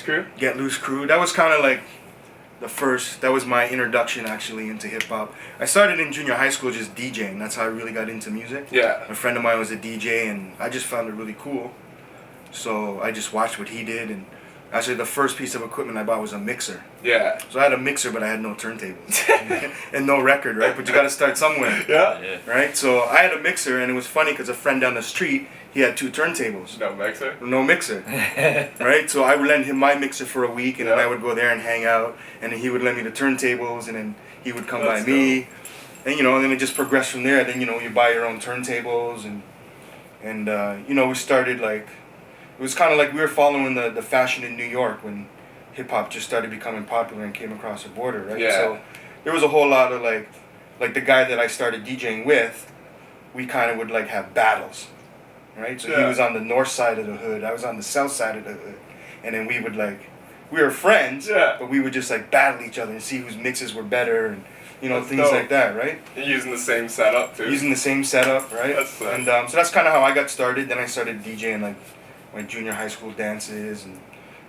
Crew? Get Loose Crew. That was kind of like that was my introduction actually into hip hop. I started in junior high school just DJing. That's how I really got into music. Yeah. A friend of mine was a DJ and I just found it really cool. So I just watched what he did, and actually the first piece of equipment I bought was a mixer. Yeah. So I had a mixer, but I had no turntables and no record, right? But you got to start somewhere. Yeah. Right? So I had a mixer, and it was funny because a friend down the street, he had 2 turntables. No mixer? No mixer. Right? So I would lend him my mixer for a week, and then I would go there and hang out, and then he would lend me the turntables, and then he would come by me. And, and then it just progressed from there. Then, you buy your own turntables, and we started like, it was kind of like we were following the fashion in New York when hip-hop just started becoming popular and came across the border, right? Yeah. So there was a whole lot of like the guy that I started DJing with, we kind of would like have battles, right? So he was on the north side of the hood, I was on the south side of the hood, and then we were friends, but we would just like battle each other and see whose mixes were better, and things like that, right? You're using the same setup too. Using the same setup, right? And so that's kind of how I got started. Then I started DJing like my junior high school dances, and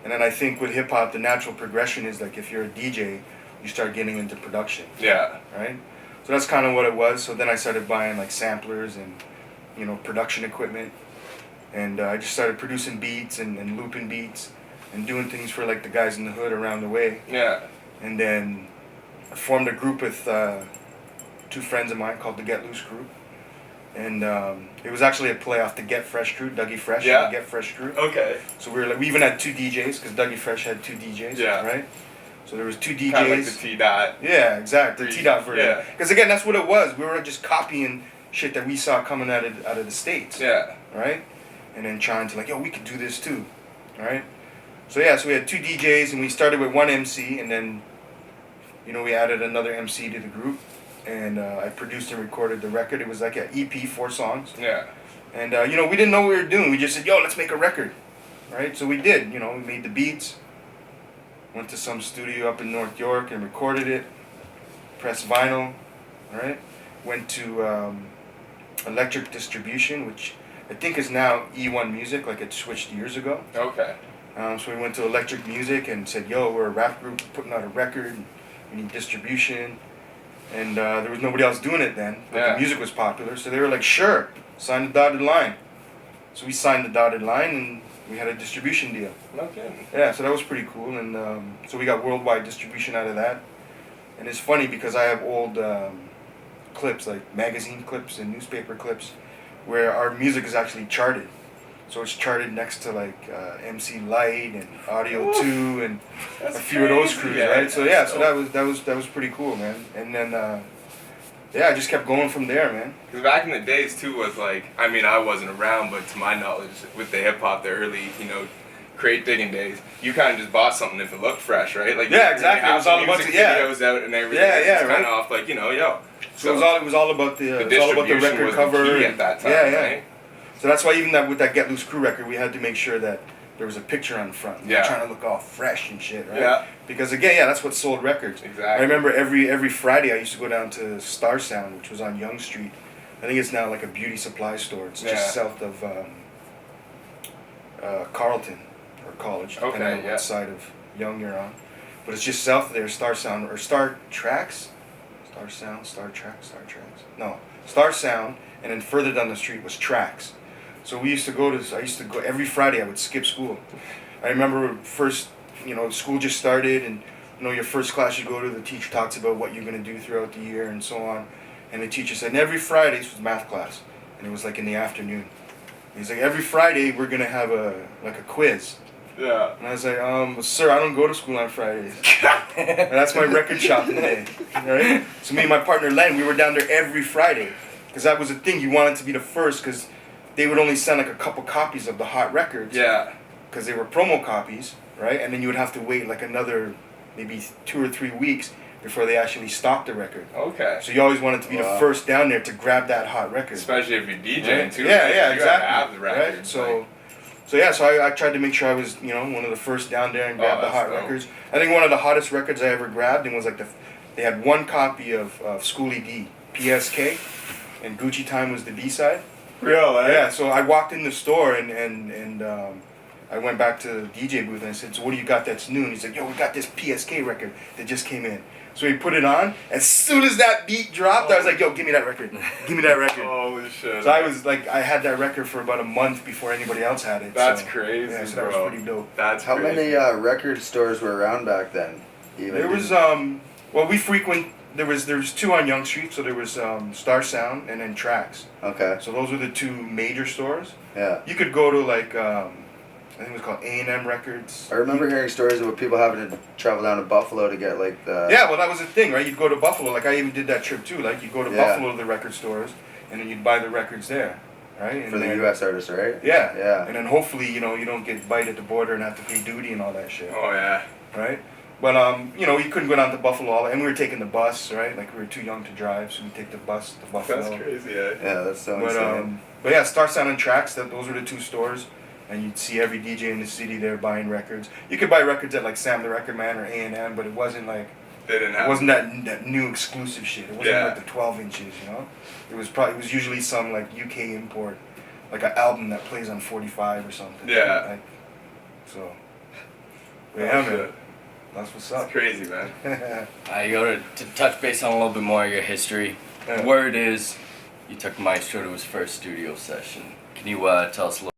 then I think with hip hop the natural progression is like if you're a DJ, you start getting into production. Yeah. Right? So that's kind of what it was. So then I started buying like samplers and production equipment, and I just started producing beats and looping beats and doing things for like the guys in the hood around the way. Yeah. And then I formed a group with 2 friends of mine called the Get Loose Crew. And it was actually a play off the Get Fresh Crew, Dougie Fresh, and the Get Fresh Crew. Okay. So we even had 2 DJs because Dougie Fresh had 2 DJs. Yeah. Right. So there was 2 DJs. Kind of like the T-Dot. Yeah, exactly. The T-Dot version. Yeah. Because again, that's what it was. We were just copying shit that we saw coming out of the States. Yeah. Right. And then trying to like, we could do this too. Right. So yeah, so we had 2 DJs, and we started with 1 MC, and then we added another MC to the group. And I produced and recorded the record. It was like an EP, 4 songs. Yeah. And, we didn't know what we were doing. We just said, let's make a record. Right? So we did. We made the beats. Went to some studio up in North York and recorded it. Pressed vinyl. Right? Went to Electric Distribution, which I think is now E1 Music. Like it switched years ago. Okay. So we went to Electric Music and said, we're a rap group putting out a record. We need distribution. And there was nobody else doing it then, but the music was popular, so they were like, sure, sign the dotted line. So we signed the dotted line, and we had a distribution deal. Okay. Yeah, so that was pretty cool, and so we got worldwide distribution out of that. And it's funny because I have old clips, like magazine clips and newspaper clips, where our music is actually charted. So it's charted next to like MC Light and Audio 2 and a few of those crews, right? So so that was pretty cool, man. And then I just kept going from there, man. Because back in the days too was like, I mean, I wasn't around, but to my knowledge, with the hip hop, the early crate digging days, you kind of just bought something if it looked fresh, right? Like exactly. It was all about the videos out and everything. It's kind of off like So it was all about the record was cover the key at that time, right? So that's why even with that Get Loose Crew record, we had to make sure that there was a picture on the front. We were trying to look all fresh and shit, right? Yeah. Because again, that's what sold records. Exactly. I remember every Friday I used to go down to Star Sound, which was on Yonge Street. I think it's now like a beauty supply store. It's just south of Carleton or College, depending on what side of Yonge you're on. But it's just south of there, Star Sound or Star Tracks. Star Sound, Star Tracks. No, Star Sound, and then further down the street was Tracks. So I used to go every Friday. I would skip school. I remember first, school just started, and your first class you go to, the teacher talks about what you're gonna do throughout the year and so on. And the teacher said, and every Friday, this was math class, and it was like in the afternoon. He's like, every Friday we're gonna have a quiz. Yeah. And I was like, sir, I don't go to school on Fridays. And that's my record shopping day, right? So me and my partner Len, we were down there every Friday, because that was the thing. You wanted to be the first, because they would only send like a couple copies of the hot records. Yeah. Because they were promo copies, right? And then you would have to wait like another maybe 2 or 3 weeks before they actually stocked the record. Okay. So you always wanted to be the first down there to grab that hot record. Especially if you're DJing too. Yeah, you exactly. gotta have the record. Right? So I tried to make sure I was, one of the first down there and grab the hot records. I think one of the hottest records I ever grabbed, and was like they had 1 copy of Schoolie D, PSK, and Gucci Time was the B-side. Really? Yeah, so I walked in the store and I went back to the DJ booth and I said, so what do you got that's new? And he's like, yo, we got this PSK record that just came in. So he put it on. As soon as that beat dropped, I was like, yo, give me that record. Give me that record. Holy shit. So I was like, I had that record for about a month before anybody else had it. That's so, crazy, yeah, so bro. that was pretty dope. That's How crazy. many record stores were around back then? Even There was, well, we frequent, there was two on Yonge Street, so there was Star Sound and then Tracks. Okay. So those were the two major stores. Yeah. You could go to like, I think it was called A&M Records. I remember hearing stories about people having to travel down to Buffalo to get like the. Yeah, well, that was the thing, right? You'd go to Buffalo. Like I even did that trip too. Like you go to Yeah. Buffalo to the record stores, and then you'd buy the records there, right? And For the then, U.S. artists, right? Yeah. Yeah. And then hopefully, you know, you don't get bite at the border and have to pay duty and all that shit, Oh yeah. right? But you know, you couldn't go down to Buffalo, and we were taking the bus, right? Like we were too young to drive, so we take the bus to Buffalo. That's crazy. Yeah. Yeah, that's so But insane. but yeah, Star Sound and Tracks. Those were the two stores, and you'd see every DJ in the city there buying records. You could buy records at like Sam the Record Man or A&M, but it wasn't like They didn't it have. wasn't that new exclusive shit. It wasn't Yeah. like the 12 inches, you know. It was usually some like UK import, like an album that plays on 45 or something. Yeah. Like, so. Oh, Yeah, man. shit. That's what's That's up. crazy, man. To touch base on a little bit more of your history. Yeah. Word is, you took Maestro to his first studio session. Can you tell us a little